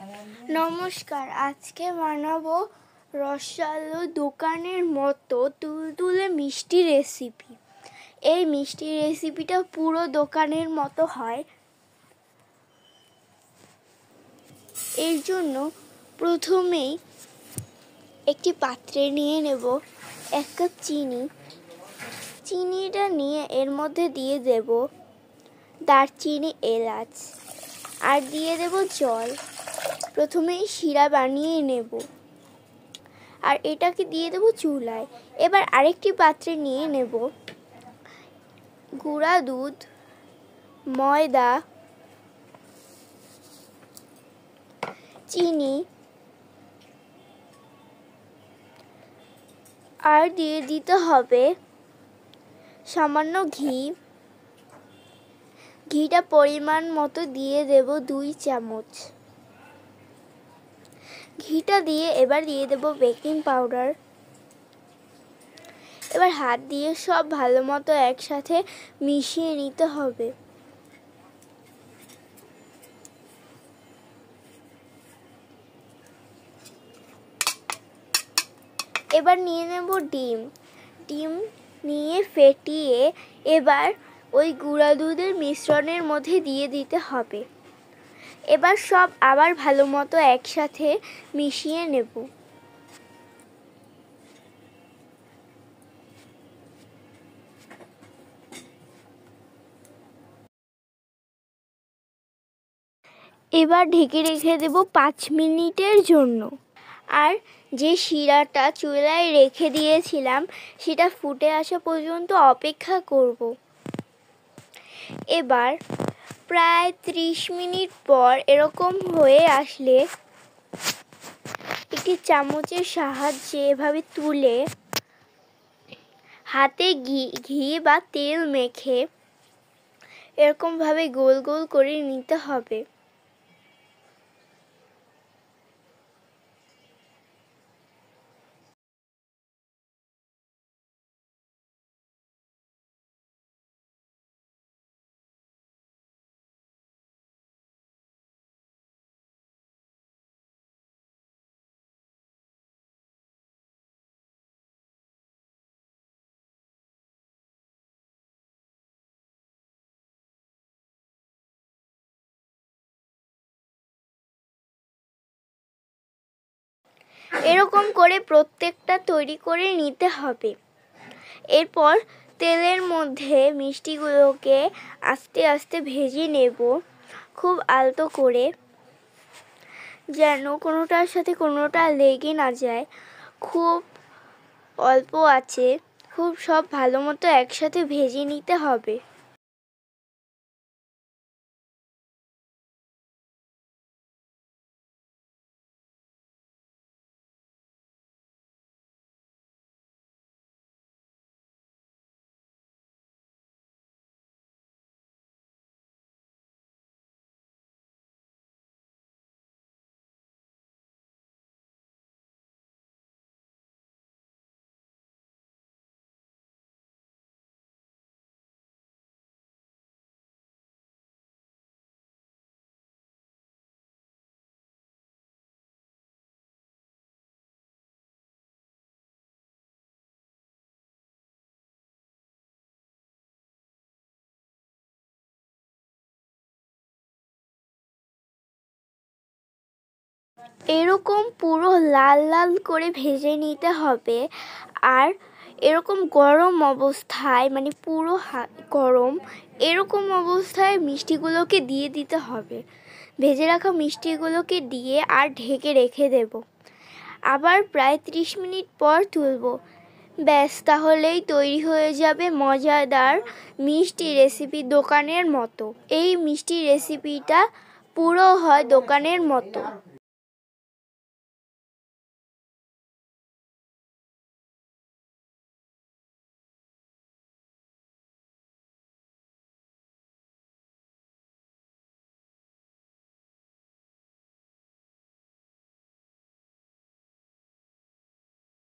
নমস্কার, আজকে বানাবো রসালো দোকানের মতো তুলতুলে মিষ্টি রেসিপি। এই মিষ্টি রেসিপিটা পুরো দোকানের মতো হয়। এর জন্য প্রথমেই একটি পাত্রে নিয়ে নেব 1 কাপ চিনি। চিনিটা নিয়ে এর মধ্যে দিয়ে দেব দারচিনি, এলাচ আর দিয়ে দেব জল। প্রথমেই শিরা বানিয়ে নেব আর এটাকে দিয়ে দেব চুলায়। এবার আরেকটি পাত্রে নিয়ে নেব গুঁড়া দুধ, ময়দা, চিনি আর দিয়ে দিতে হবে সামান্য ঘি। ঘিটা পরিমাণ মতো দিয়ে দেব 2 চামচ। ঘিটা দিয়ে এবার দিয়ে দেব বেকিং পাউডার। এবার হাত দিয়ে সব ভালো মতো একসাথে মিশিয়ে নিতে হবে। এবার নিয়ে নেব ডিম নিয়ে ফেটিয়ে এবার ওই গুঁড়া দুধের মিশ্রণের মধ্যে দিয়ে দিতে হবে। এবার সব আবার ভালো মতো একসাথে মিশিয়ে নেব। এবার ঢেকে রেখে দেব 5 মিনিটের জন্য। আর যে শিরাটা চুলায় রেখে দিয়েছিলাম সেটা ফুটে আসা পর্যন্ত অপেক্ষা করব। এবার প্রায় 30 মিনিট পর এরকম হয়ে আসলে একটি চামচের সাহায্যে এভাবে তুলে হাতে ঘি বা তেল মেখে এরকমভাবে গোল গোল করে নিতে হবে। এরকম করে প্রত্যেকটা তৈরি করে নিতে হবে। এরপর তেলের মধ্যে মিষ্টিগুলোকে আস্তে আস্তে ভেজে নেব, খুব আলতো করে, যেন কোনোটার সাথে কোনোটা লেগে না যায়। খুব অল্প আছে খুব সব ভালো মতো একসাথে ভেজে নিতে হবে। এরকম পুরো লাল লাল করে ভেজে নিতে হবে। আর এরকম গরম অবস্থায়, মানে পুরো গরম, এরকম অবস্থায় মিষ্টিগুলোকে দিয়ে দিতে হবে। ভেজে রাখা মিষ্টিগুলোকে দিয়ে আর ঢেকে রেখে দেব। আবার প্রায় 30 মিনিট পর তুলব। ব্যাস, তাহলেই তৈরি হয়ে যাবে মজাদার মিষ্টি রেসিপি দোকানের মতো। এই মিষ্টি রেসিপিটা পুরো হয় দোকানের মতো।